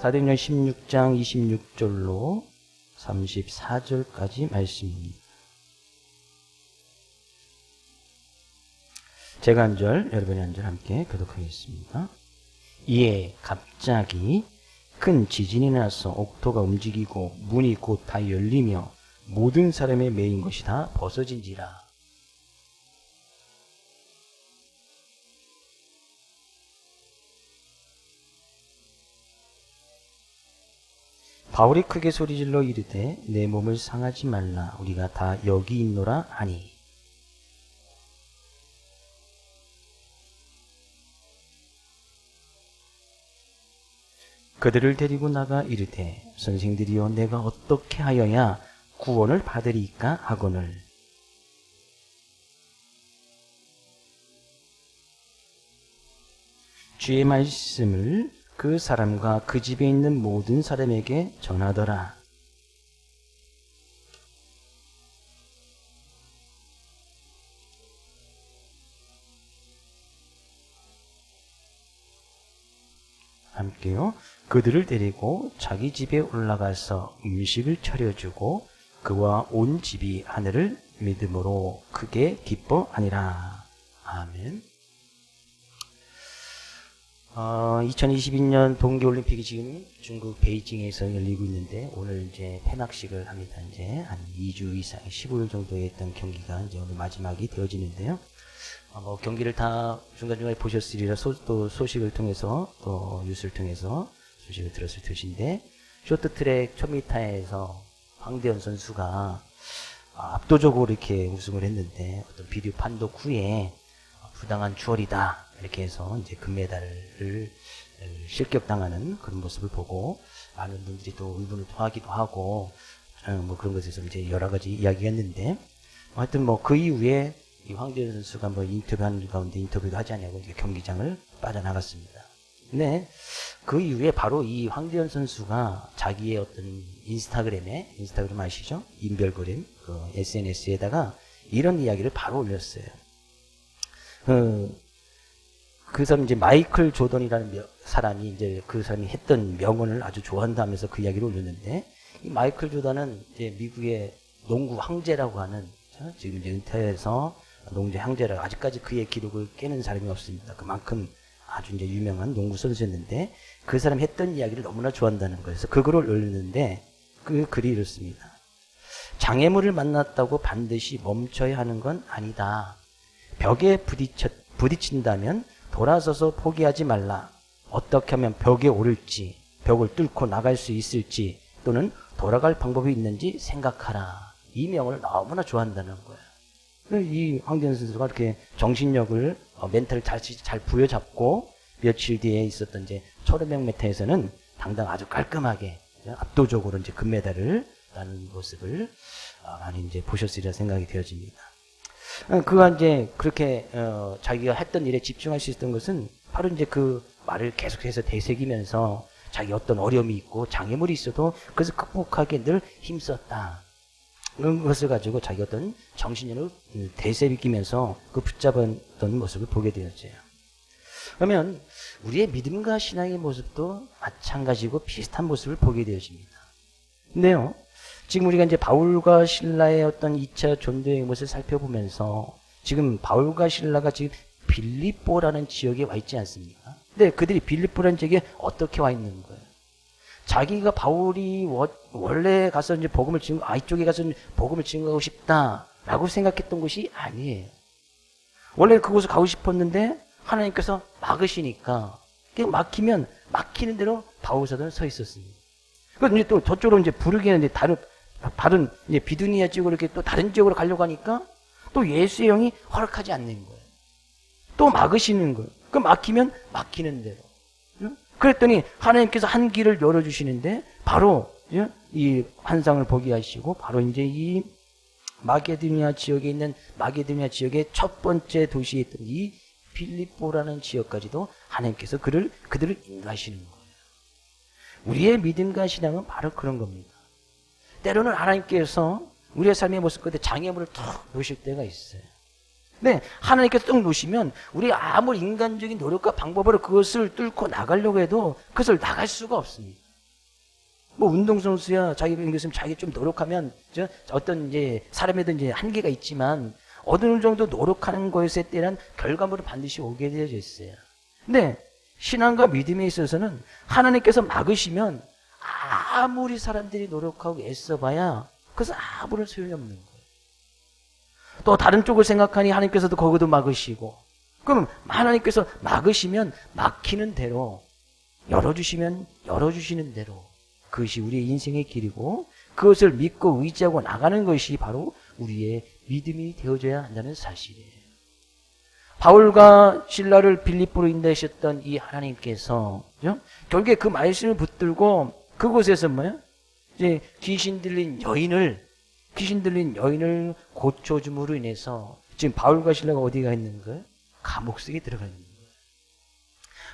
사도행전 16장 26절로 34절까지 말씀입니다. 제가 한 절, 여러분이 한 절 함께 교독하겠습니다. 이에 갑자기 큰 지진이 나서 옥토가 움직이고 문이 곧 다 열리며 모든 사람의 매인 것이 다 벗어진지라. 바울이 크게 소리질러 이르되 내 몸을 상하지 말라. 우리가 다 여기 있노라 하니. 그들을 데리고 나가 이르되 선생들이여 내가 어떻게 하여야 구원을 받으리까 하거늘. 주의 말씀을 그 사람과 그 집에 있는 모든 사람에게 전하더라. 함께요. 그들을 데리고 자기 집에 올라가서 음식을 차려주고 그와 온 집이 하늘을 믿음으로 크게 기뻐하니라. 아멘. 2022년 동계올림픽이 지금 중국 베이징에서 열리고 있는데 오늘 이제 폐막식을 합니다. 이제 한 2주 이상, 15일 정도 했던 경기가 이제 오늘 마지막이 되어지는데요. 경기를 다 중간중간에 보셨으리라 또 소식을 통해서 또 뉴스를 통해서 소식을 들었을 것인데 쇼트트랙 1000m에서 황대현 선수가 압도적으로 이렇게 우승을 했는데 어떤 비디오 판독 후에 부당한 추월이다 이렇게 해서 이제 금메달을 실격당하는 그런 모습을 보고 많은 분들이 또 울분을 토하기도 하고 뭐 그런 것에서 이제 여러 가지 이야기가 있는데 하여튼 뭐 그 이후에 이 황대현 선수가 뭐 인터뷰하는 가운데 인터뷰도 하지 않냐고 이제 경기장을 빠져나갔습니다. 네, 그 이후에 바로 이 황대현 선수가 자기의 어떤 인스타그램 아시죠? 인별그램 그 SNS에다가 이런 이야기를 바로 올렸어요. 그 사람 이제 마이클 조던이라는 사람이 이제 그 사람이 했던 명언을 아주 좋아한다면서 그 이야기를 올렸는데 이 마이클 조던은 이제 미국의 농구 황제라고 하는 지금 이제 은퇴해서 농구 황제라 아직까지 그의 기록을 깨는 사람이 없습니다. 그만큼 아주 이제 유명한 농구 선수였는데 그 사람이 했던 이야기를 너무나 좋아한다는 거예요. 그래서 그 글을 올렸는데 그 글이 이렇습니다. 장애물을 만났다고 반드시 멈춰야 하는 건 아니다. 벽에 부딪힌다면 돌아서서 포기하지 말라. 어떻게 하면 벽에 오를지, 벽을 뚫고 나갈 수 있을지 또는 돌아갈 방법이 있는지 생각하라. 이 명언을 너무나 좋아한다는 거예요. 이 황대현 선수가 이렇게 정신력을 멘탈을 잘 부여잡고 며칠 뒤에 있었던 이제 1500m에서는 당당 아주 깔끔하게 압도적으로 이제 금메달을 따는 모습을 많이 이제 보셨으리라 생각이 되어집니다. 그가 이제 그렇게 자기가 했던 일에 집중할 수 있었던 것은 바로 이제 그 말을 계속해서 되새기면서 자기 어떤 어려움이 있고 장애물이 있어도 그것을 극복하기에 늘 힘썼다. 그런 것을 가지고 자기 어떤 정신력을 되새기면서 그 붙잡았던 모습을 보게 되었죠. 그러면 우리의 믿음과 신앙의 모습도 마찬가지고 비슷한 모습을 보게 되어집니다. 근데요, 지금 우리가 이제 바울과 실라의 어떤 2차 전도의 모습을 살펴보면서 지금 바울과 실라가 지금 빌립보라는 지역에 와 있지 않습니까? 근데 그들이 빌립보라는 지역에 어떻게 와 있는 거예요? 자기가 바울이 원래 가서 이제 복음을 이쪽에 가서 복음을 증거하고 싶다라고 생각했던 곳이 아니에요. 원래 그곳을 가고 싶었는데 하나님께서 막으시니까 막히면 막히는 대로 바울 사도는 서 있었습니다. 그래서 이제 또 저쪽으로 이제 부르기는 이제 다른 이제 비두니아 지역으로 이렇게 또 다른 지역으로 가려고 하니까 또 예수의 영이 허락하지 않는 거예요. 또 막으시는 거예요. 그 막히면 막히는 대로. 그랬더니 하나님께서 한 길을 열어주시는데 바로 이 환상을 보게 하시고 바로 이제 이 마게도니아 지역에 있는 마게도니아 지역의 첫 번째 도시에 있던 이 빌립보라는 지역까지도 하나님께서 그들을 인도하시는 거예요. 우리의 믿음과 신앙은 바로 그런 겁니다. 때로는 하나님께서 우리의 삶의 모습 가운데 장애물을 탁 놓으실 때가 있어요. 네, 하나님께서 딱 놓으시면 우리 아무리 인간적인 노력과 방법으로 그것을 뚫고 나가려고 해도 그것을 나갈 수가 없습니다. 뭐 운동선수야 자기가 생겼으면 자기 좀 노력하면 어떤 이제 사람에도 이제 한계가 있지만 어느 정도 노력하는 것에 대한 결과물은 반드시 오게 되어져 있어요. 근데 신앙과 믿음에 있어서는 하나님께서 막으시면 아무리 사람들이 노력하고 애써봐야 그것은 아무런 소용이 없는 거예요. 또 다른 쪽을 생각하니 하나님께서도 거기도 막으시고, 그럼 하나님께서 막으시면 막히는 대로, 열어주시면 열어주시는 대로 그것이 우리의 인생의 길이고, 그것을 믿고 의지하고 나가는 것이 바로 우리의 믿음이 되어져야 한다는 사실이에요. 바울과 실라를 빌립보로 인도하셨던 이 하나님께서 결국에 그 말씀을 붙들고 그곳에서 뭐야? 이제 귀신 들린 여인을 고쳐줌으로 인해서 지금 바울과 실라가 어디가 있는 거예요? 감옥 속에 들어가 있는 거예요.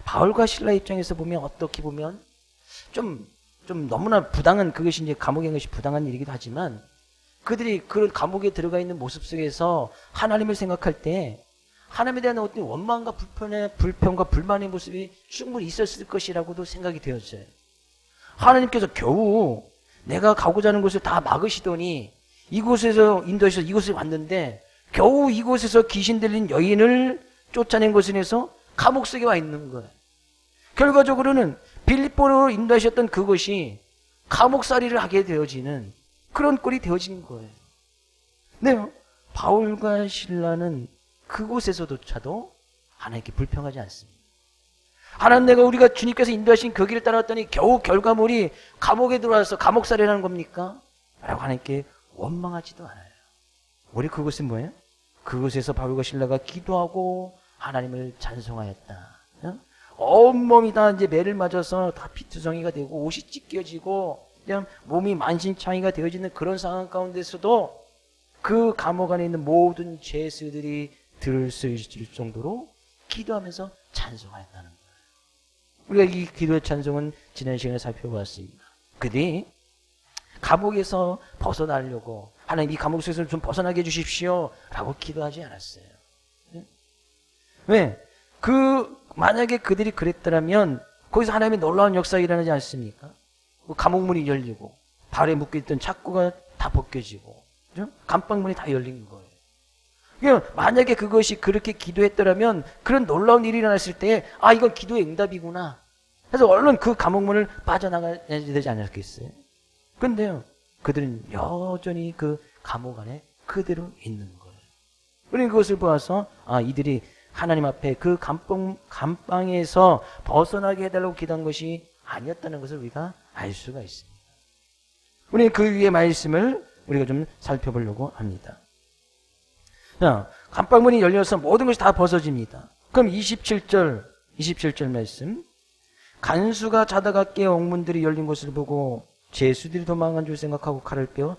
바울과 실라 입장에서 보면 어떻게 보면 좀 너무나 부당한, 그것이 이제 감옥에 있는 것이 부당한 일이기도 하지만 그들이 그런 감옥에 들어가 있는 모습 속에서 하나님을 생각할 때 하나님에 대한 어떤 원망과 불평과 불만의 모습이 충분히 있었을 것이라고도 생각이 되었어요. 하나님께서 겨우 내가 가고자 하는 곳을 다 막으시더니 이곳에서 인도해서 이곳에 왔는데 겨우 이곳에서 귀신 들린 여인을 쫓아낸 것에 인해서 감옥 속에 와 있는 거예요. 결과적으로는 빌립보로 인도하셨던 그것이 감옥살이를 하게 되어지는 그런 꼴이 되어진 거예요. 네, 바울과 실라는 그곳에서조차도 하나님께 불평하지 않습니다. 하나님, 내가 우리가 주님께서 인도하신 그 길을 따라왔더니 겨우 결과물이 감옥에 들어와서 감옥살이라는 겁니까? 라고 하나님께 원망하지도 않아요. 우리 그것은 뭐예요? 그곳에서 바울과 실라가 기도하고 하나님을 찬송하였다. 온몸이 다 이제 매를 맞아서 다 피투성이가 되고 옷이 찢겨지고 그냥 몸이 만신창이가 되어지는 그런 상황 가운데서도 그 감옥 안에 있는 모든 죄수들이 들을 수 있을 정도로 기도하면서 찬송하였다는 거예요. 우리가 이 기도의 찬송은 지난 시간에 살펴보았습니다. 그들이 감옥에서 벗어나려고 하나님 이 감옥 속에서 좀 벗어나게 해주십시오 라고 기도하지 않았어요. 왜? 만약에 그들이 그랬더라면 거기서 하나님의 놀라운 역사가 일어나지 않습니까? 감옥문이 열리고 발에 묶여있던 착고가 다 벗겨지고 감방문이 다 열린 거예요. 그러니까 만약에 그것이 그렇게 기도했더라면 그런 놀라운 일이 일어났을 때 이건 기도의 응답이구나. 그래서 얼른 그 감옥문을 빠져나가야 되지 않았겠어요? 그런데요, 그들은 여전히 그 감옥 안에 그대로 있는 거예요. 우리는 그것을 보아서 이들이 하나님 앞에 그 감방에서 벗어나게 해달라고 기도한 것이 아니었다는 것을 우리가 알 수가 있습니다. 우리는 그 위의 말씀을 우리가 좀 살펴보려고 합니다. 자, 감방문이 열려서 모든 것이 다 벗어집니다. 그럼 27절 말씀. 간수가 자다가 깨어 옥문들이 열린 것을 보고 죄수들이 도망간 줄 생각하고 칼을 빼어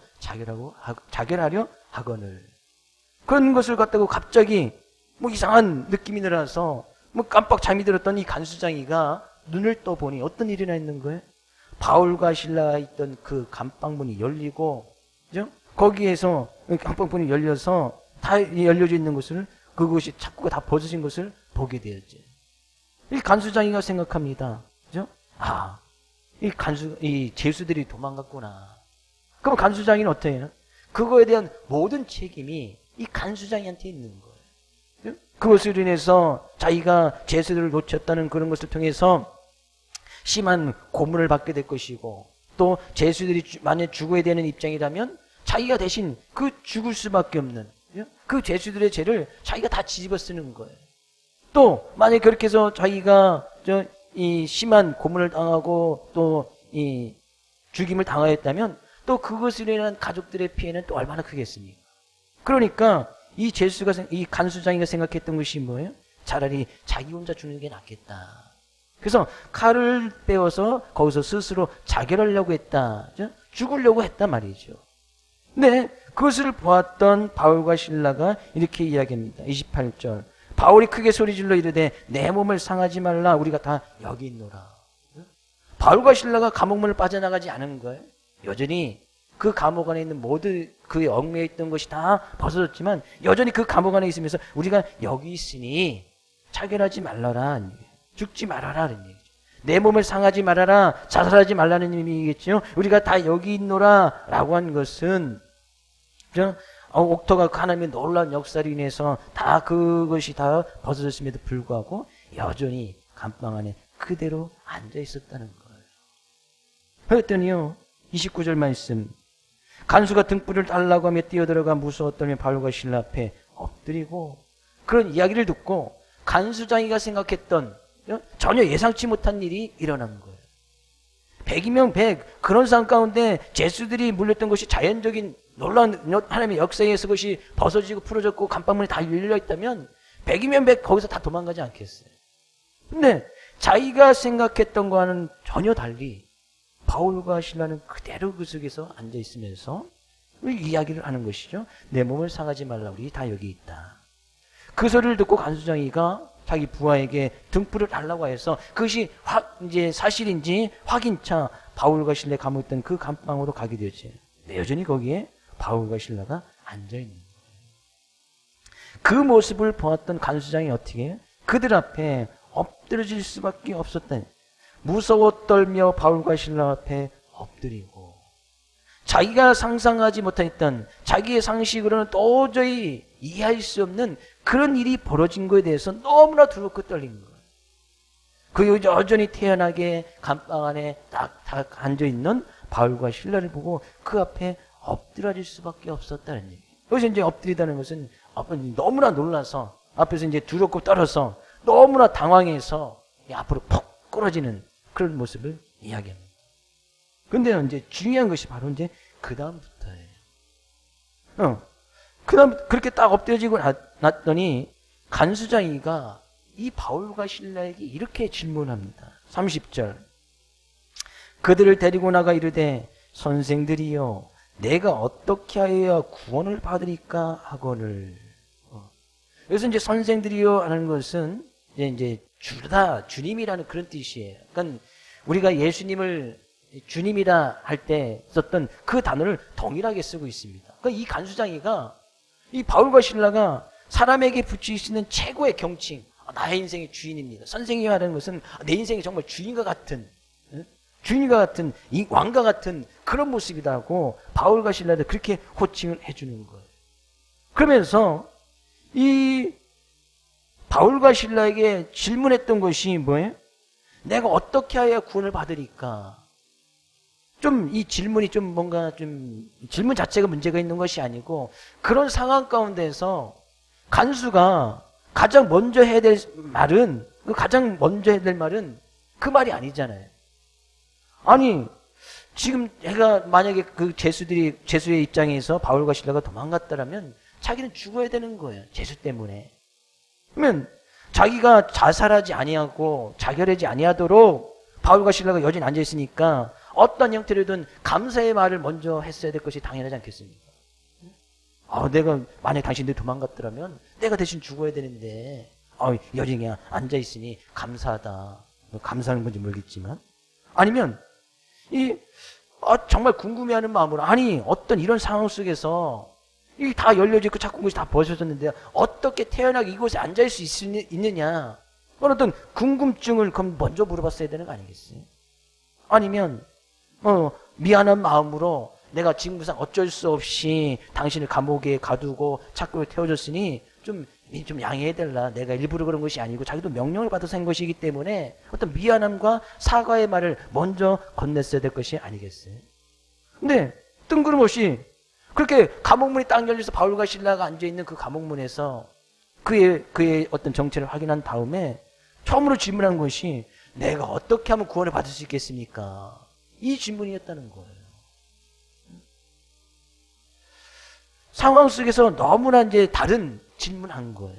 자결하려 하거늘. 그런 것을 갖다가 갑자기 이상한 느낌이 일어나서 깜빡 잠이 들었던 이 간수장이가 눈을 떠보니 어떤 일이 있는 거예요? 바울과 실라가 있던 그 감방문이 열리고, 그죠? 거기에서 감방문이 열려서 다 열려져 있는 것을, 그것이 착고가 다 벗어진 것을 보게 되었죠. 이 간수장이가 생각합니다. 그죠? 이 죄수들이 도망갔구나. 그럼 간수장이는 어떻게 해요? 그거에 대한 모든 책임이 이 간수장이한테 있는 거예요. 그것으로 인해서 자기가 죄수들을 놓쳤다는 그런 것을 통해서 심한 고문을 받게 될 것이고, 또 죄수들이 만약 죽어야 되는 입장이라면 자기가 대신 그 죽을 수밖에 없는 그 죄수들의 죄를 자기가 다 뒤집어 쓰는 거예요. 또 만약 그렇게 해서 자기가 이 심한 고문을 당하고 또 이 죽임을 당하였다면 또 그것으로 인한 가족들의 피해는 또 얼마나 크겠습니까? 그러니까 이 간수장이가 생각했던 것이 뭐예요? 차라리 자기 혼자 죽는 게 낫겠다. 그래서 칼을 빼어서 거기서 스스로 자결하려고 했다. 죽으려고 했단 말이죠. 근데 그것을 보았던 바울과 실라가 이렇게 이야기합니다. 28절. 바울이 크게 소리질러 이르되 내 몸을 상하지 말라. 우리가 다 여기 있노라. 바울과 실라가 감옥문을 빠져나가지 않은 거예요. 여전히 그 감옥 안에 있는 모두 그의 얽매여 있던 것이 다 벗어졌지만 여전히 그 감옥 안에 있으면서 우리가 여기 있으니 자결하지 말라라. 죽지 말아라. 내 몸을 상하지 말아라, 자살하지 말라는 의미겠죠. 우리가 다 여기 있노라 라고 한 것은 옥토가 하나님의 놀라운 역사로 인해서 다 그것이 다 벗어졌음에도 불구하고 여전히 감방 안에 그대로 앉아 있었다는 거예요. 그랬더니요 29절 말씀, 간수가 등불을 달라고 하며 뛰어들어가 무서웠더니 바울과 실라 앞에 엎드리고, 그런 이야기를 듣고 간수장이가 생각했던 전혀 예상치 못한 일이 일어난 거예요. 100이면 100, 그런 상황 가운데 죄수들이 물렸던 것이 자연적인 놀라운 하나님의 역사에 의해서 그것이 벗어지고 풀어졌고 감방문이 다 열려 있다면 100이면 100 거기서 다 도망가지 않겠어요. 근데 자기가 생각했던 거와는 전혀 달리 바울과 실라는 그대로 그 속에서 앉아 있으면서 이야기를 하는 것이죠. 내 몸을 상하지 말라, 우리 다 여기 있다. 그 소리를 듣고 간수장이가 자기 부하에게 등불을 달라고 해서 그것이 이제 사실인지 확인차 바울과 실라 감옥했던 그 감방으로 가게 되지. 근데 여전히 거기에 바울과 실라가 앉아 있는 거예요. 그 모습을 보았던 간수장이 어떻게 해요? 그들 앞에 엎드려질 수밖에 없었다. 무서워 떨며 바울과 실라 앞에 엎드리고, 자기가 상상하지 못했던 자기의 상식으로는 도저히 이해할 수 없는 그런 일이 벌어진 것에 대해서 너무나 두렵고 떨린 거예요. 그 여전히 태연하게 감방 안에 딱 앉아있는 바울과 실라를 보고 그 앞에 엎드려질 수밖에 없었다는 얘기예요. 여기서 이제 엎드리다는 것은 너무나 놀라서 앞에서 이제 두렵고 떨어서 너무나 당황해서 앞으로 푹 끌어지는 그런 모습을 이야기합니다. 근데 이제 중요한 것이 바로 이제 그 다음부터예요. 그 다음 그렇게 딱 엎드려지고 났더니 간수장이가 이 바울과 실라에게 이렇게 질문합니다. 30절. 그들을 데리고 나가 이르되 선생들이여 내가 어떻게 하여야 구원을 받으리까 하거늘. 여기서 이제 선생들이여 하는 것은 이제 주다, 주님이라는 그런 뜻이에요. 그러니까 우리가 예수님을 주님이라 할 때 썼던 그 단어를 동일하게 쓰고 있습니다. 그러니까 이 간수장이가 이 바울과 실라가 사람에게 붙일 수 있는 최고의 경칭, 나의 인생의 주인입니다. 선생이라 하는 것은 내 인생의 정말 주인과 같은, 주인과 같은, 이 왕과 같은 그런 모습이라고 바울과 실라를 그렇게 호칭을 해주는 거예요. 그러면서 이 바울과 실라에게 질문했던 것이 뭐예요? 내가 어떻게 하여야 구원을 받으리까? 좀 이 질문이 좀 뭔가 좀 질문 자체가 문제가 있는 것이 아니고 그런 상황 가운데서 간수가 가장 먼저 해야 될 말은 그 말이 아니잖아요. 아니 지금 내가 만약에 그 제수의 입장에서 바울과 실라가 도망갔다라면 자기는 죽어야 되는 거예요. 제수 때문에. 그러면 자기가 자살하지 아니하고 자결하지 아니하도록 바울과 실라가 여전히 앉아 있으니까 어떤 형태로든 감사의 말을 먼저 했어야 될 것이 당연하지 않겠습니까? 내가 만약 당신들이 도망갔더라면 내가 대신 죽어야 되는데 여전히 앉아 있으니 감사하다. 감사하는 건지 모르겠지만, 아니면 정말 궁금해하는 마음으로, 아니 어떤 이런 상황 속에서 이 다 열려지고 자꾸 것이 다 벗어졌는데 어떻게 태어나게 이곳에 앉아 있을 수 있느냐, 그런 어떤 궁금증을 그럼 먼저 물어봤어야 되는 거 아니겠어요? 아니면 미안한 마음으로 내가 지금부상 어쩔 수 없이 당신을 감옥에 가두고 착고에 태워줬으니 좀 양해해달라. 내가 일부러 그런 것이 아니고 자기도 명령을 받아서 한 것이기 때문에 어떤 미안함과 사과의 말을 먼저 건넸어야 될 것이 아니겠어요? 근데 뜬금없이 그렇게 감옥문이 딱 열려서 바울과 실라가 앉아있는 그 감옥문에서 그의 어떤 정체를 확인한 다음에 처음으로 질문한 것이 내가 어떻게 하면 구원을 받을 수 있겠습니까? 이 질문이었다는 거예요. 상황 속에서 너무나 이제 다른 질문한 거예요.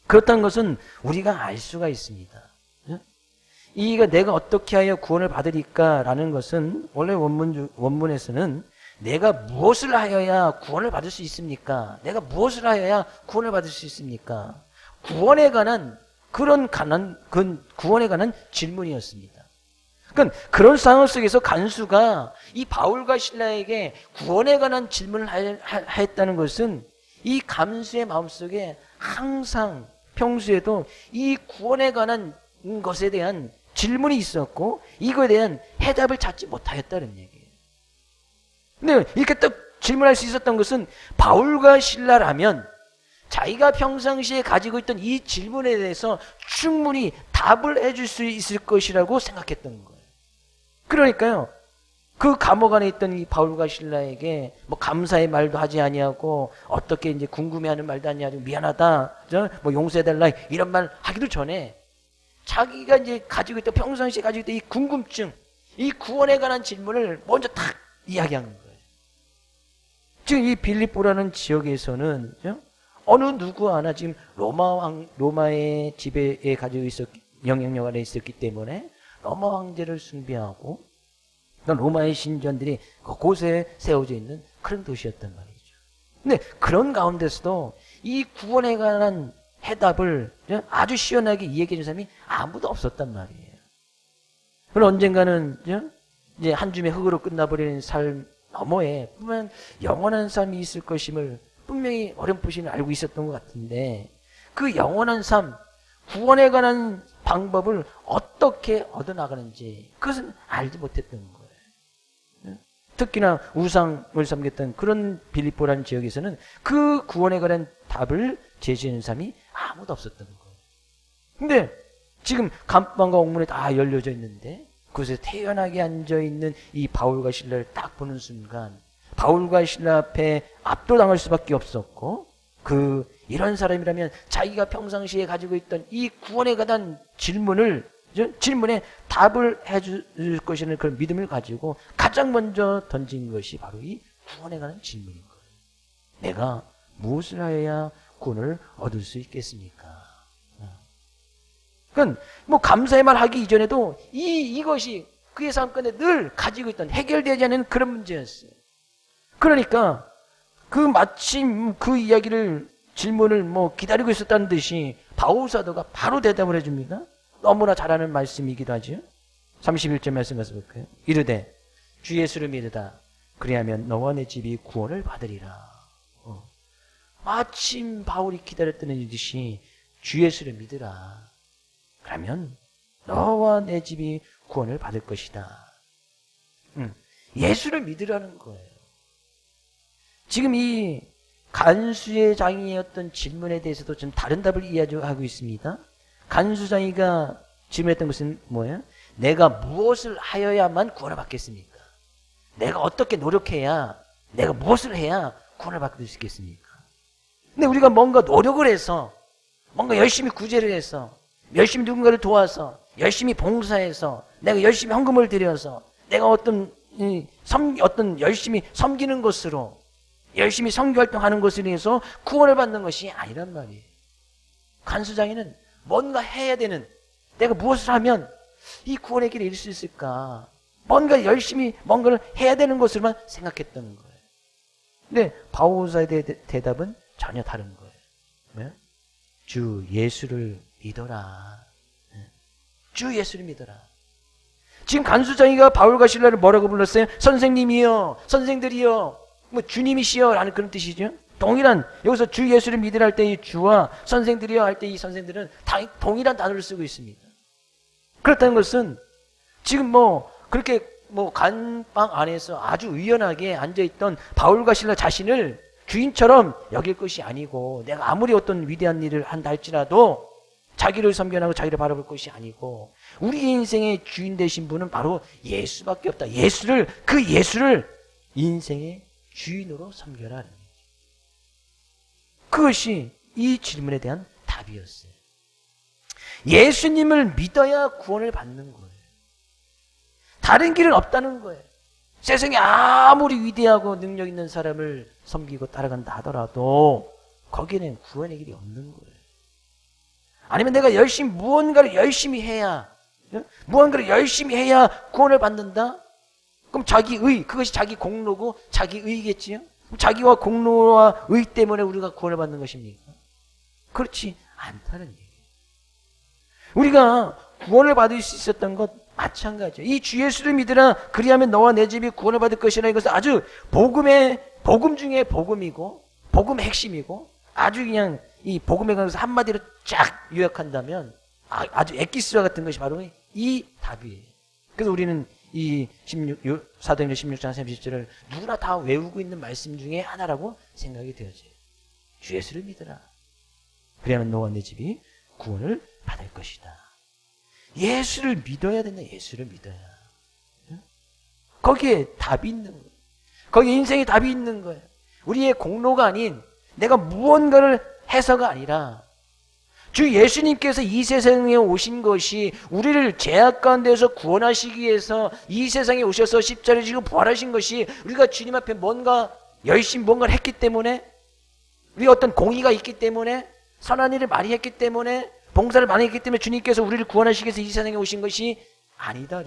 그렇다는 것은 우리가 알 수가 있습니다. 이가 내가 어떻게 하여 구원을 받으리까라는 것은 원래 원문에서는 내가 무엇을 하여야 구원을 받을 수 있습니까? 내가 무엇을 하여야 구원을 받을 수 있습니까? 구원에 관한 질문이었습니다. 그러니까 그런 상황 속에서 간수가 이 바울과 실라에게 구원에 관한 질문을 했다는 것은 이 간수의 마음속에 항상 평소에도 이 구원에 관한 것에 대한 질문이 있었고 이거에 대한 해답을 찾지 못하였다는 얘기예요. 근데 이렇게 딱 질문할 수 있었던 것은 바울과 실라라면 자기가 평상시에 가지고 있던 이 질문에 대해서 충분히 답을 해줄 수 있을 것이라고 생각했던 거예요. 그러니까요, 그 감옥 안에 있던 이 바울과 실라에게 뭐 감사의 말도 하지 아니하고 어떻게 이제 궁금해하는 말도 아니하고 미안하다, 뭐 용서해달라 이런 말 하기도 전에 자기가 이제 가지고 있던 평상시에 가지고 있던 이 궁금증, 이 구원에 관한 질문을 먼저 탁 이야기하는 거예요. 지금 이 빌립보라는 지역에서는 어느 누구 하나 지금 로마의 지배에 가지고 영향력 안에 있었기 때문에 로마 황제를 숭배하고 로마의 신전들이 그곳에 세워져 있는 그런 도시였단 말이죠. 근데 그런 가운데서도 이 구원에 관한 해답을 아주 시원하게 이야기해 준 사람이 아무도 없었단 말이에요. 그럼 언젠가는 이제 한 줌의 흙으로 끝나버리는 삶 너머에 분명 영원한 삶이 있을 것임을 분명히 어렴풋이는 알고 있었던 것 같은데 그 영원한 삶, 구원에 관한 방법을 어떻게 얻어나가는지 그것은 알지 못했던 거예요. 특히나 우상을 섬겼던 그런 빌립보라는 지역에서는 그 구원에 관한 답을 제시하는 사람이 아무도 없었던 거예요. 근데 지금 감방과 옥문에 다 열려져 있는데 그곳에 태연하게 앉아있는 이 바울과 실라를 딱 보는 순간 바울과 실라 앞에 압도당할 수밖에 없었고 이런 사람이라면 자기가 평상시에 가지고 있던 이 구원에 관한 질문에 답을 해줄 것이라는 그런 믿음을 가지고 가장 먼저 던진 것이 바로 이 구원에 관한 질문인 거예요. 내가 무엇을 하여야 구원을 얻을 수 있겠습니까? 그건 뭐 감사의 말 하기 이전에도 이것이 그의 삶가운데 늘 가지고 있던 해결되지 않는 그런 문제였어요. 그러니까 마침 그 질문을 기다리고 있었다는 듯이 바울 사도가 바로 대답을 해줍니다. 너무나 잘하는 말씀이기도 하죠. 31절 말씀 가서 볼까요? 이르되 주 예수를 믿으다 그리하면 너와 내 집이 구원을 받으리라. 마침 바울이 기다렸던 듯이 주 예수를 믿으라. 그러면 너와 내 집이 구원을 받을 것이다. 예수를 믿으라는 거예요. 지금 이 간수의 장이었던 질문에 대해서도 좀 다른 답을 이야기하고 있습니다. 간수장이가 질문했던 것은 뭐예요? 내가 무엇을 하여야만 구원을 받겠습니까? 내가 어떻게 노력해야, 내가 무엇을 해야 구원을 받을 수 있겠습니까? 근데 우리가 뭔가 노력을 해서, 뭔가 열심히 구제를 해서, 열심히 누군가를 도와서, 열심히 봉사해서, 내가 열심히 헌금을 드려서, 내가 어떤 열심히 섬기는 것으로, 열심히 선교활동하는 것으로 해서 구원을 받는 것이 아니란 말이에요. 간수장에는 뭔가 해야 되는, 내가 무엇을 하면 이 구원의 길에 이를 수 있을까? 뭔가 열심히 뭔가를 해야 되는 것으로만 생각했던 거예요. 근데 바울사의 대답은 전혀 다른 거예요. 뭐요? 주 예수를 믿어라. 주 예수를 믿어라. 지금 간수장이가 바울과 실라를 뭐라고 불렀어요? 선생님이요, 선생들이요, 뭐 주님이시여 라는 그런 뜻이죠. 동일한, 여기서 주 예수를 믿으라 할 때 이 주와 선생들이여 할 때 이 선생들은 다 동일한 단어를 쓰고 있습니다. 그렇다는 것은 지금 그렇게 간방 안에서 아주 의연하게 앉아있던 바울과 실라 자신을 주인처럼 여길 것이 아니고, 내가 아무리 어떤 위대한 일을 한다 할지라도 자기를 섬겨나고 자기를 바라볼 것이 아니고, 우리 인생의 주인 되신 분은 바로 예수밖에 없다. 그 예수를 인생의 주인으로 섬겨라. 그것이 이 질문에 대한 답이었어요. 예수님을 믿어야 구원을 받는 거예요. 다른 길은 없다는 거예요. 세상에 아무리 위대하고 능력 있는 사람을 섬기고 따라간다 하더라도 거기에는 구원의 길이 없는 거예요. 아니면 내가 무언가를 열심히 해야 구원을 받는다? 그럼 그것이 자기 공로고 자기 의겠지요? 자기와 공로와 의 때문에 우리가 구원을 받는 것입니까? 그렇지 않다는 얘기예요. 우리가 구원을 받을 수 있었던 것 마찬가지예요. 이 주 예수를 믿으라 그리하면 너와 내 집이 구원을 받을 것이라. 이것은 아주 복음 중에 복음이고 복음의 핵심이고, 아주 그냥 이 복음에 관해서 한마디로 쫙 요약한다면 아주 엑기스와 같은 것이 바로 이 답이에요. 그래서 우리는 이 사도행전 16장 30절을 누구나 다 외우고 있는 말씀 중에 하나라고 생각이 되어져요. 주 예수를 믿으라. 그래야만 너와 내 집이 구원을 받을 것이다. 예수를 믿어야 된다. 예수를 믿어야. 거기에 답이 있는 거예요. 거기에 인생의 답이 있는 거예요. 우리의 공로가 아닌 내가 무언가를 해서가 아니라 주 예수님께서 이 세상에 오신 것이 우리를 죄악 가운데서 구원하시기 위해서 이 세상에 오셔서 십자가를 지고 부활하신 것이 우리가 주님 앞에 뭔가 열심히 뭔가를 했기 때문에, 우리가 어떤 공의가 있기 때문에, 선한 일을 많이 했기 때문에, 봉사를 많이 했기 때문에 주님께서 우리를 구원하시기 위해서 이 세상에 오신 것이 아니다.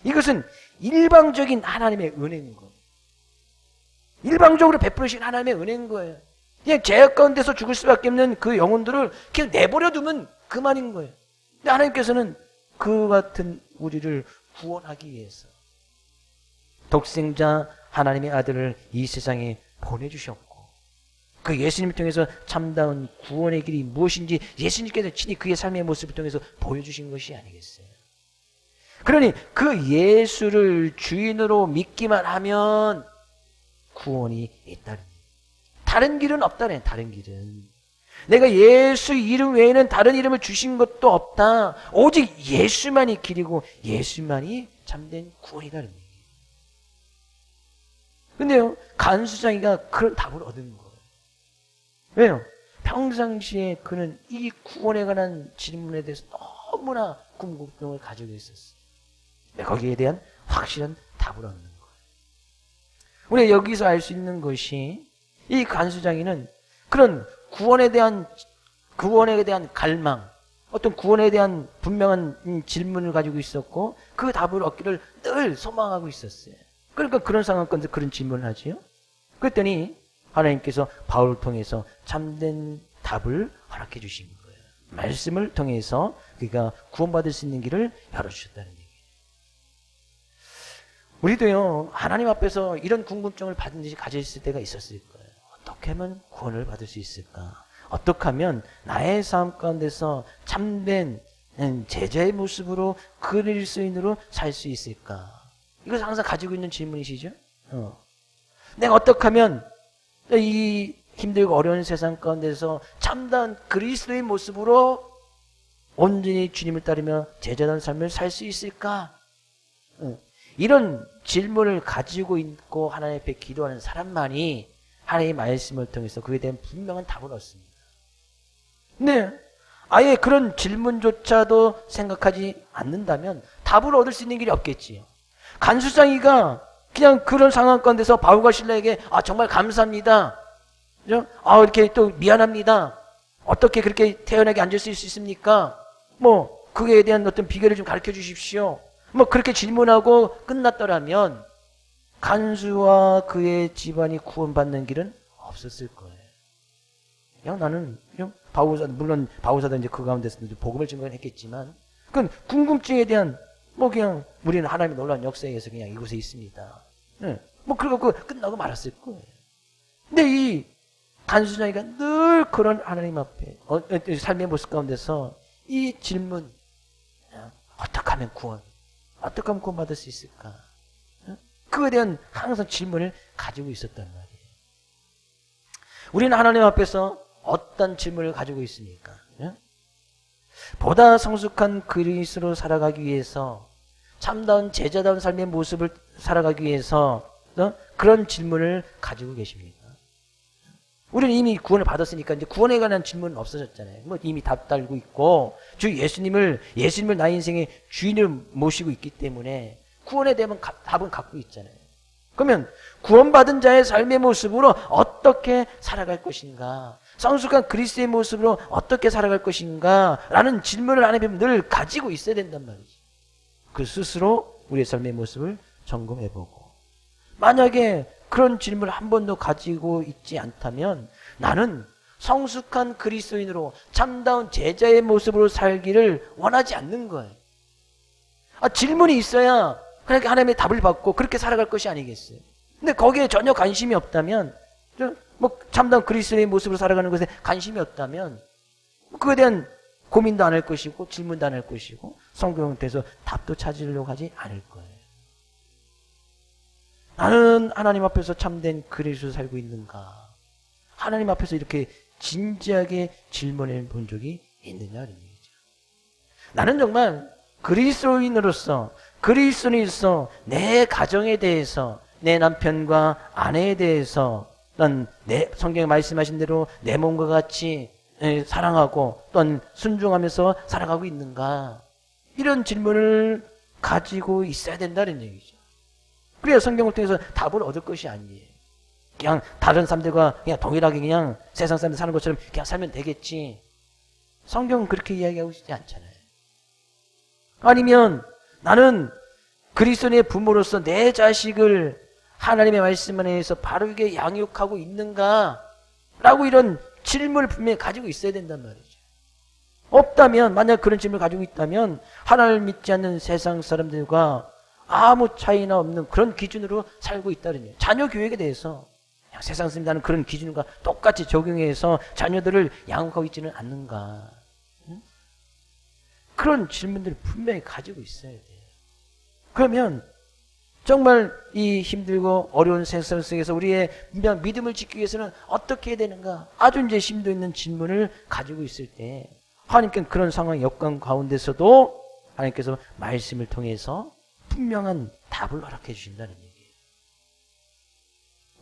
이것은 일방적인 하나님의 은혜인 거예요. 일방적으로 베풀으신 하나님의 은혜인 거예요. 그냥 죄악 가운데서 죽을 수밖에 없는 그 영혼들을 그냥 내버려 두면 그만인 거예요. 근데 하나님께서는 그 같은 우리를 구원하기 위해서 독생자 하나님의 아들을 이 세상에 보내주셨고, 그 예수님을 통해서 참다운 구원의 길이 무엇인지 예수님께서 친히 그의 삶의 모습을 통해서 보여주신 것이 아니겠어요. 그러니 그 예수를 주인으로 믿기만 하면 구원이 있다는, 다른 길은 없다네. 다른 길은 내가 예수 이름 외에는 다른 이름을 주신 것도 없다. 오직 예수만이 길이고 예수만이 참된 구원이라는 얘기예요. 근데요, 간수장이가 그런 답을 얻은 거예요. 왜요? 평상시에 그는 이 구원에 관한 질문에 대해서 너무나 궁금증을 가지고 있었어요. 거기에 대한 확실한 답을 얻는 거예요. 우리가 여기서 알 수 있는 것이, 이 간수장이는 그런 구원에 대한 갈망, 어떤 구원에 대한 분명한 질문을 가지고 있었고, 그 답을 얻기를 늘 소망하고 있었어요. 그러니까 그런 상황 가운데 그런 질문을 하지요. 그랬더니 하나님께서 바울을 통해서 참된 답을 허락해 주신 거예요. 말씀을 통해서 그가 구원받을 수 있는 길을 열어주셨다는 얘기예요. 우리도요, 하나님 앞에서 이런 궁금증을 받은 듯이 가져 있을 때가 있었을 거예요. 어떻게 하면 구원을 받을 수 있을까? 어떻게 하면 나의 삶 가운데서 참된 제자의 모습으로 그리스도인으로 살 수 있을까? 이것을 항상 가지고 있는 질문이시죠? 내가 어떻게 하면 이 힘들고 어려운 세상 가운데서 참다운 그리스도의 모습으로 온전히 주님을 따르며 제자다운 삶을 살 수 있을까? 이런 질문을 가지고 있고 하나님 앞에 기도하는 사람만이 하나님의 말씀을 통해서 그에 대한 분명한 답을 얻습니다. 근데 아예 그런 질문조차도 생각하지 않는다면 답을 얻을 수 있는 길이 없겠지요. 간수장이가 그냥 그런 상황 가운데서 바울과 실라에게 정말 감사합니다, 이렇게 또 미안합니다, 어떻게 그렇게 태연하게 앉을 수 있습니까? 그에 대한 어떤 비결을 좀 가르쳐 주십시오. 그렇게 질문하고 끝났더라면 간수와 그의 집안이 구원받는 길은 없었을 거예요. 그냥 나는 바울사, 물론 바울사도 이제 그 가운데서 복음을 증거했겠지만, 그건 궁금증에 대한 그냥 우리는 하나님의 놀라운 역사에 의해서 그냥 이곳에 있습니다. 그러고 끝나고 말았을 거예요. 근데 이 간수장이가 늘 그런 하나님 앞에 삶의 모습 가운데서 이 질문, 어떻게 하면 구원받을 수 있을까? 그거에 대한 항상 질문을 가지고 있었단 말이에요. 우리는 하나님 앞에서 어떤 질문을 가지고 있습니까? 보다 성숙한 그리스도로 살아가기 위해서, 참다운 제자다운 삶의 모습을 살아가기 위해서 그런 질문을 가지고 계십니까? 우리는 이미 구원을 받았으니까 이제 구원에 관한 질문은 없어졌잖아요. 이미 답 달고 있고 주 예수님을 나의 인생의 주인을 모시고 있기 때문에 구원에 대한 답은 갖고 있잖아요. 그러면 구원받은 자의 삶의 모습으로 어떻게 살아갈 것인가, 성숙한 그리스도의 모습으로 어떻게 살아갈 것인가 라는 질문을 하나님 늘 가지고 있어야 된단 말이지. 그 스스로 우리의 삶의 모습을 점검해보고, 만약에 그런 질문을 한 번도 가지고 있지 않다면 나는 성숙한 그리스도인으로 참다운 제자의 모습으로 살기를 원하지 않는 거예요. 질문이 있어야 그렇게 하나님의 답을 받고 그렇게 살아갈 것이 아니겠어요. 근데 거기에 전혀 관심이 없다면, 참다운 그리스도의 모습으로 살아가는 것에 관심이 없다면 그에 대한 고민도 안 할 것이고 질문도 안 할 것이고 성경에서 답도 찾으려고 하지 않을 거예요. 나는 하나님 앞에서 참된 그리스도로 살고 있는가? 하나님 앞에서 이렇게 진지하게 질문해 본 적이 있느냐는 얘기죠. 나는 정말 그리스도인으로서 그리스도인으로서 내 가정에 대해서 내 남편과 아내에 대해서 또한 내 성경에 말씀하신 대로 내 몸과 같이 사랑하고 또한 순종하면서 살아가고 있는가? 이런 질문을 가지고 있어야 된다는 얘기죠. 그래야 성경을 통해서 답을 얻을 것이 아니에요. 그냥 다른 사람들과 그냥 동일하게 그냥 세상 사람들 사는 것처럼 그냥 살면 되겠지. 성경은 그렇게 이야기하고 있지 않잖아요. 아니면 나는 그리스도의 부모로서 내 자식을 하나님의 말씀 안에서 바르게 양육하고 있는가? 라고 이런 질문을 분명히 가지고 있어야 된단 말이죠. 없다면, 만약 그런 질문을 가지고 있다면 하나님을 믿지 않는 세상 사람들과 아무 차이나 없는 그런 기준으로 살고 있다는 얘기예요. 자녀 교육에 대해서 그냥 세상 사람들은 그런 기준과 똑같이 적용해서 자녀들을 양육하고 있지는 않는가? 응? 그런 질문들을 분명히 가지고 있어야 돼요. 그러면 정말 이 힘들고 어려운 세상 속에서 우리의 믿음을 지키기 위해서는 어떻게 해야 되는가? 아주 이제 심도 있는 질문을 가지고 있을 때 하나님께는 그런 상황 역경 가운데서도 하나님께서 말씀을 통해서 분명한 답을 허락해 주신다는 얘기예요.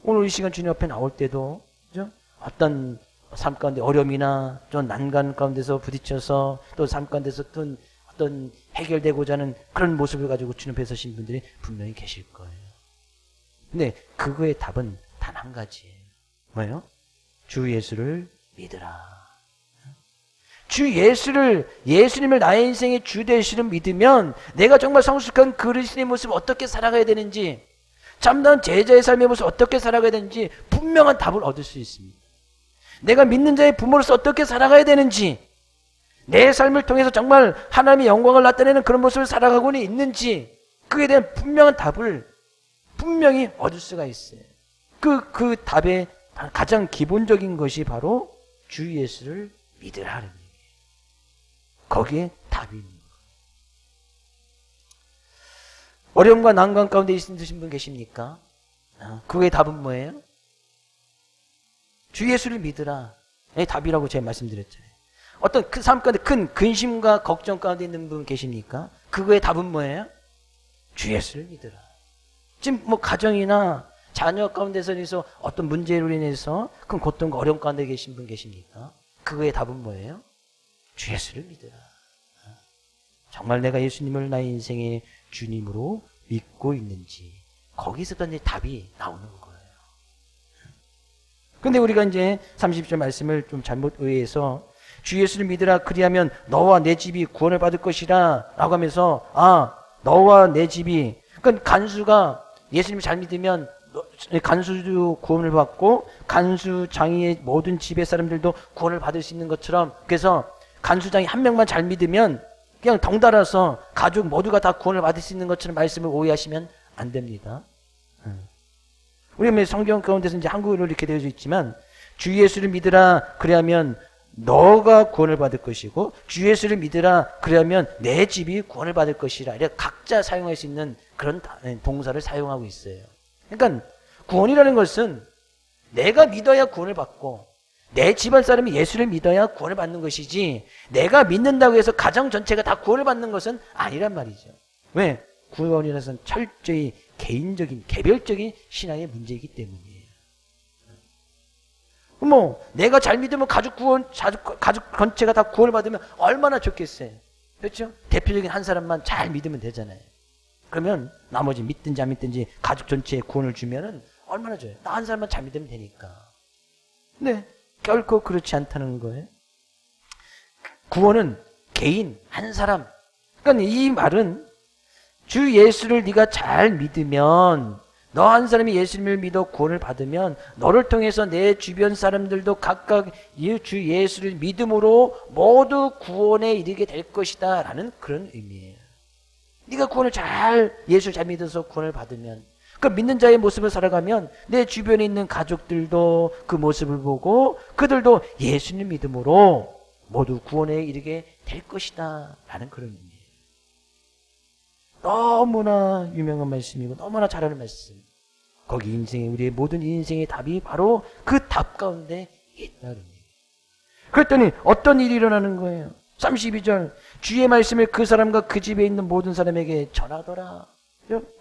오늘 이 시간 주님 앞에 나올 때도 그죠? 어떤 삶 가운데 어려움이나 좀 난간 가운데서 부딪혀서 또 삶 가운데서 어떤 해결되고자 하는 그런 모습을 가지고 주님 앞에 서신 분들이 분명히 계실 거예요. 근데 그거의 답은 단 한 가지예요. 뭐예요? 주 예수를 믿으라. 주 예수님을 나의 인생의 주 되시는 믿으면 내가 정말 성숙한 그리스도의 모습을 어떻게 살아가야 되는지, 참다운 제자의 삶의 모습을 어떻게 살아가야 되는지 분명한 답을 얻을 수 있습니다. 내가 믿는 자의 부모로서 어떻게 살아가야 되는지, 내 삶을 통해서 정말 하나님의 영광을 나타내는 그런 모습을 살아가고는 있는지, 그에 대한 분명한 답을 분명히 얻을 수가 있어요. 그 답의 가장 기본적인 것이 바로 주 예수를 믿으라는 얘기예요. 거기에 답이 있는 거예요. 어려움과 난관 가운데 있으신 분 계십니까? 그의 답은 뭐예요? 주 예수를 믿으라. 답이라고 제가 말씀드렸잖아요. 어떤 그 삶 가운데 큰 근심과 걱정 가운데 있는 분 계십니까? 그거의 답은 뭐예요? 주 예수를 믿으라. 지금 뭐 가정이나 자녀 가운데서 어떤 문제로 인해서 큰 고통과 어려움 가운데 계신 분 계십니까? 그거의 답은 뭐예요? 주 예수를 믿으라. 정말 내가 예수님을 나의 인생의 주님으로 믿고 있는지, 거기서부터 이제 답이 나오는 거예요. 근데 우리가 이제 30절 말씀을 좀 잘못 의해서 주 예수를 믿으라, 그리하면 너와 내 집이 구원을 받을 것이라 라고 하면서, 너와 내 집이, 그러니까 간수가 예수님을 잘 믿으면 간수도 구원을 받고 간수장의 모든 집의 사람들도 구원을 받을 수 있는 것처럼, 그래서 간수장이 한 명만 잘 믿으면 그냥 덩달아서 가족 모두가 다 구원을 받을 수 있는 것처럼 말씀을 오해하시면 안 됩니다. 우리 성경 가운데서 이제 한국어로 이렇게 되어져 있지만, 주 예수를 믿으라 그러면 너가 구원을 받을 것이고, 주 예수를 믿으라 그러면 내 집이 구원을 받을 것이라, 이렇게 각자 사용할 수 있는 그런 동사를 사용하고 있어요. 그러니까 구원이라는 것은 내가 믿어야 구원을 받고 내 집안 사람이 예수를 믿어야 구원을 받는 것이지, 내가 믿는다고 해서 가정 전체가 다 구원을 받는 것은 아니란 말이죠. 왜? 구원이라는 것은 철저히 개인적인, 개별적인 신앙의 문제이기 때문이에요. 내가 잘 믿으면 가족 전체가 다 구원을 받으면 얼마나 좋겠어요. 그렇죠? 대표적인 한 사람만 잘 믿으면 되잖아요. 그러면 나머지 믿든지 안 믿든지 가족 전체에 구원을 주면은 얼마나 좋아요. 나 한 사람만 잘 믿으면 되니까. 네, 결코 그렇지 않다는 거예요. 구원은 개인, 한 사람. 그러니까 이 말은 주 예수를 네가 잘 믿으면, 너 한 사람이 예수님을 믿어 구원을 받으면 너를 통해서 내 주변 사람들도 각각 주 예수를 믿음으로 모두 구원에 이르게 될 것이다 라는 그런 의미예요. 네가 구원을 예수를 잘 믿어서 구원을 받으면, 그 믿는 자의 모습을 살아가면 내 주변에 있는 가족들도 그 모습을 보고 그들도 예수님 믿음으로 모두 구원에 이르게 될 것이다 라는 그런 의미예요. 너무나 유명한 말씀이고 너무나 잘하는 말씀. 거기 우리의 모든 인생의 답이 바로 그 답 가운데 있다는 얘기예요. 그랬더니 어떤 일이 일어나는 거예요? 32절 주의 말씀을 그 사람과 그 집에 있는 모든 사람에게 전하더라.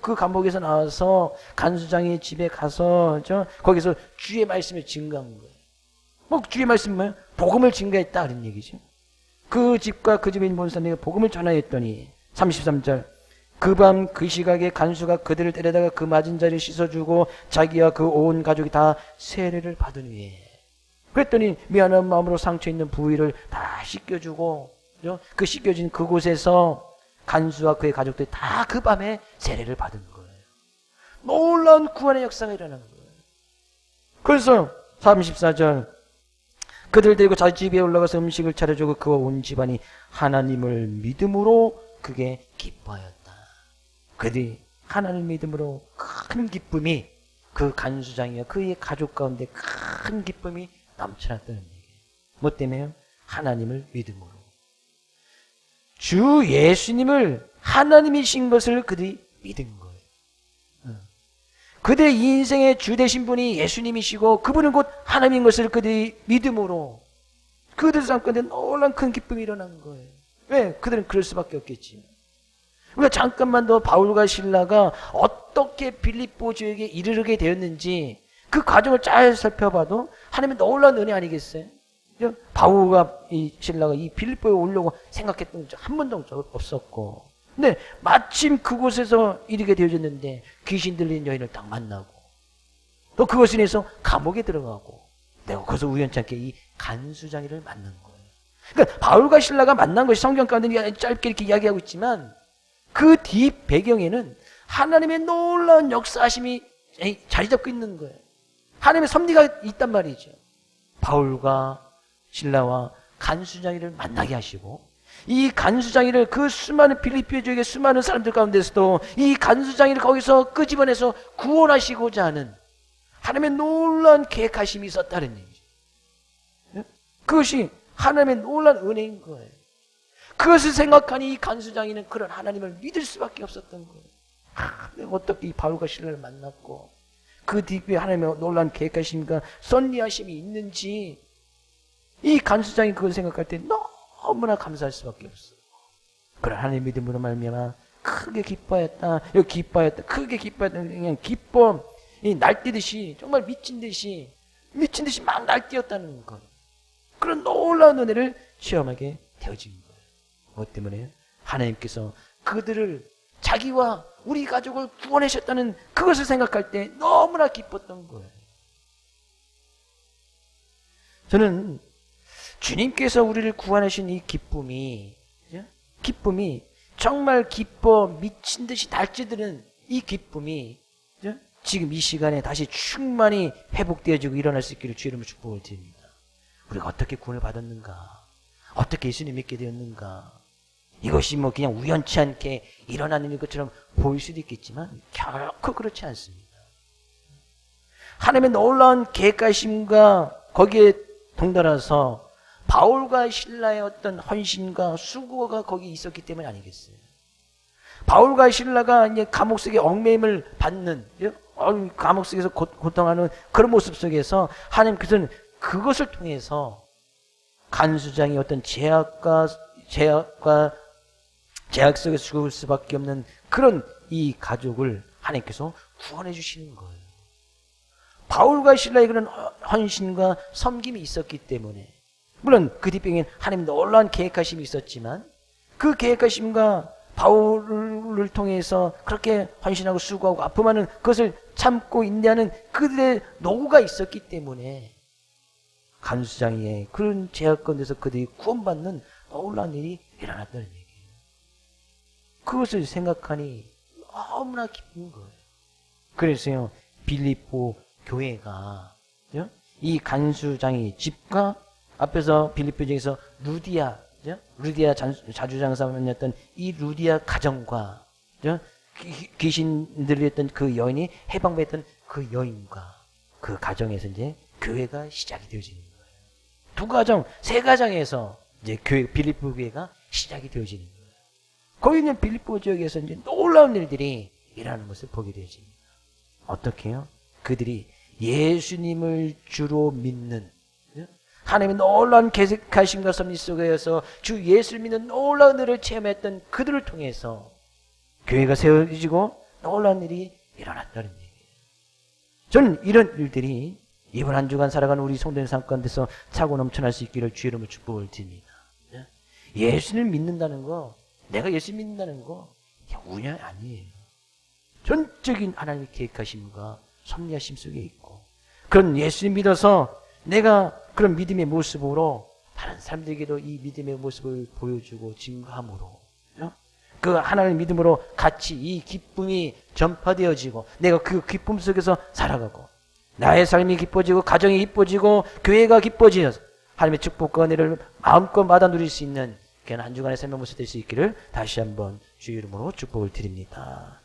그 감옥에서 나와서 간수장의 집에 가서 거기서 주의 말씀을 증거한 거예요. 뭐 주의 말씀 뭐예요? 복음을 증거했다 그런 얘기죠. 그 집과 그 집에 있는 모든 사람에게 복음을 전하였더니 33절 그 밤 그 시각에 간수가 그들을 데려다가 그 맞은 자리를 씻어주고 자기와 그 온 가족이 다 세례를 받은 후에 그랬더니 미안한 마음으로 상처 있는 부위를 다 씻겨주고 그 씻겨진 그곳에서 간수와 그의 가족들이 다 그 밤에 세례를 받은 거예요. 놀라운 구원의 역사가 일어난 거예요. 그래서 34절 그들 데리고 자기 집에 올라가서 음식을 차려주고 그와 온 집안이 하나님을 믿음으로 그게 기뻐하였다. 그들이 하나님을 믿음으로 큰 기쁨이 그 간수장이와 그의 가족 가운데 큰 기쁨이 넘쳐났다는 얘기예요. 뭐 때문에요? 하나님을 믿음으로. 주 예수님을 하나님이신 것을 그들이 믿은 거예요. 그들의 인생의 주 되신 분이 예수님이시고 그분은 곧 하나님인 것을 그들이 믿음으로 그들 삶 가운데 놀란 큰 기쁨이 일어난 거예요. 왜? 그들은 그럴 수밖에 없겠지. 우리가 잠깐만 더 바울과 실라가 어떻게 빌립보 지역에 이르게 되었는지 그 과정을 잘 살펴봐도 하나님의 놀라운 은혜 아니겠어요? 바울과 이 실라가 이 빌립보에 오려고 생각했던 적 한 번도 없었고 근데 마침 그곳에서 이르게 되어졌는데 귀신 들린 여인을 딱 만나고 또 그것을 인해서 감옥에 들어가고 내가 거기서 우연찮게 이 간수장이를 만난 거예요. 그러니까 바울과 실라가 만난 것이 성경 가운데 짧게 이렇게 이야기하고 있지만 그 뒷 배경에는 하나님의 놀라운 역사하심이 자리 잡고 있는 거예요. 하나님의 섭리가 있단 말이죠. 바울과 실라와 간수장이를 만나게 하시고 이 간수장이를 그 수많은 빌립보 지역의 수많은 사람들 가운데서도 이 간수장이를 거기서 끄집어내서 구원하시고자 하는 하나님의 놀라운 계획하심이 있었다는 얘기죠. 그것이 하나님의 놀라운 은혜인 거예요. 그것을 생각하니 이 간수장이는 그런 하나님을 믿을 수밖에 없었던 거예요. 어떻게 이 바울과 실라를 만났고 그 뒤에 하나님의 놀라운 계획하심과 섭리하심이 있는지 이 간수장이 그걸 생각할 때 너무나 감사할 수밖에 없어요. 그런 하나님의 믿음으로 말미암아 크게 기뻐했다. 여기 기뻐했다. 크게 기뻐했다. 그냥 기뻐 날뛰듯이 정말 미친 듯이 막 날뛰었다는 것. 그런 놀라운 은혜를 체험하게 되어진 거예요. 뭐 때문에? 하나님께서 그들을 자기와 우리 가족을 구원하셨다는 그것을 생각할 때 너무나 기뻤던 거예요. 저는 주님께서 우리를 구원하신 이 기쁨이 정말 기뻐 미친 듯이 날뛰드는 이 기쁨이 지금 이 시간에 다시 충만히 회복되어지고 일어날 수 있기를 주의 이름으로 축복을 드립니다. 우리가 어떻게 구원을 받았는가? 어떻게 예수님 믿게 되었는가? 이것이 뭐 그냥 우연치 않게 일어나는 것처럼 보일 수도 있겠지만 결코 그렇지 않습니다. 하나님의 놀라운 계획하심과 거기에 동달아서 바울과 실라의 어떤 헌신과 수고가 거기 있었기 때문이 아니겠어요. 바울과 실라가 이제 감옥 속에 얽매임을 받는 감옥 속에서 고통하는 그런 모습 속에서 하나님께서는 그것을 통해서 간수장이 어떤 제약 속에 죽을 수밖에 없는 그런 이 가족을 하나님께서 구원해 주시는 거예요. 바울과 실라의 그런 헌신과 섬김이 있었기 때문에 물론 그 뒷배경엔 하나님 놀라운 계획하심이 있었지만 그 계획하심과 바울을 통해서 그렇게 헌신하고 수고하고 아픔하는 그것을 참고 인내하는 그들의 노고가 있었기 때문에 간수장의 그런 제약 가운데서 그들이 구원받는 놀라운 일이 일어났다는 얘기예요. 그것을 생각하니 너무나 기쁜 거예요. 그래서요 빌립보 교회가 이 간수장의 집과 앞에서 빌립보 지역에서 루디아 자주장사였던 이 루디아 가정과 귀신 들렸던 그 여인이 해방받았던 그 여인과 그 가정에서 이제 교회가 시작이 되어지는 거예요. 두 가정, 세 가정에서 이제 교회 빌립보 교회가 시작이 되어지는 거예요. 거기 있는 빌립보 지역에서 이제 놀라운 일들이 일어나는 것을 보게 되어집니다. 어떻게 해요? 그들이 예수님을 주로 믿는 하나님의 놀라운 계획하심과 섭리 속에서 주 예수를 믿는 놀라운 일을 체험했던 그들을 통해서 교회가 세워지고 놀라운 일이 일어났다는 얘기예요. 저는 이런 일들이 이번 한 주간 살아가는 우리 성도님 삶 가운데서 차고 넘쳐날 수 있기를 주의 이름으로 축복을 드립니다. 예수를 믿는다는 거, 내가 예수 믿는다는 거 우연이 아니에요. 전적인 하나님의 계획하심과 섭리하심 속에 있고, 그런 예수를 믿어서 내가 그런 믿음의 모습으로 다른 사람들에게도 이 믿음의 모습을 보여주고 증거함으로 그 하나님의 믿음으로 같이 이 기쁨이 전파되어지고 내가 그 기쁨 속에서 살아가고 나의 삶이 기뻐지고 가정이 기뻐지고 교회가 기뻐지어서 하나님의 축복과 은혜를 마음껏 받아 누릴 수 있는 그런 한 주간의 삶의 모습 될 수 있기를 다시 한번 주의 이름으로 축복을 드립니다.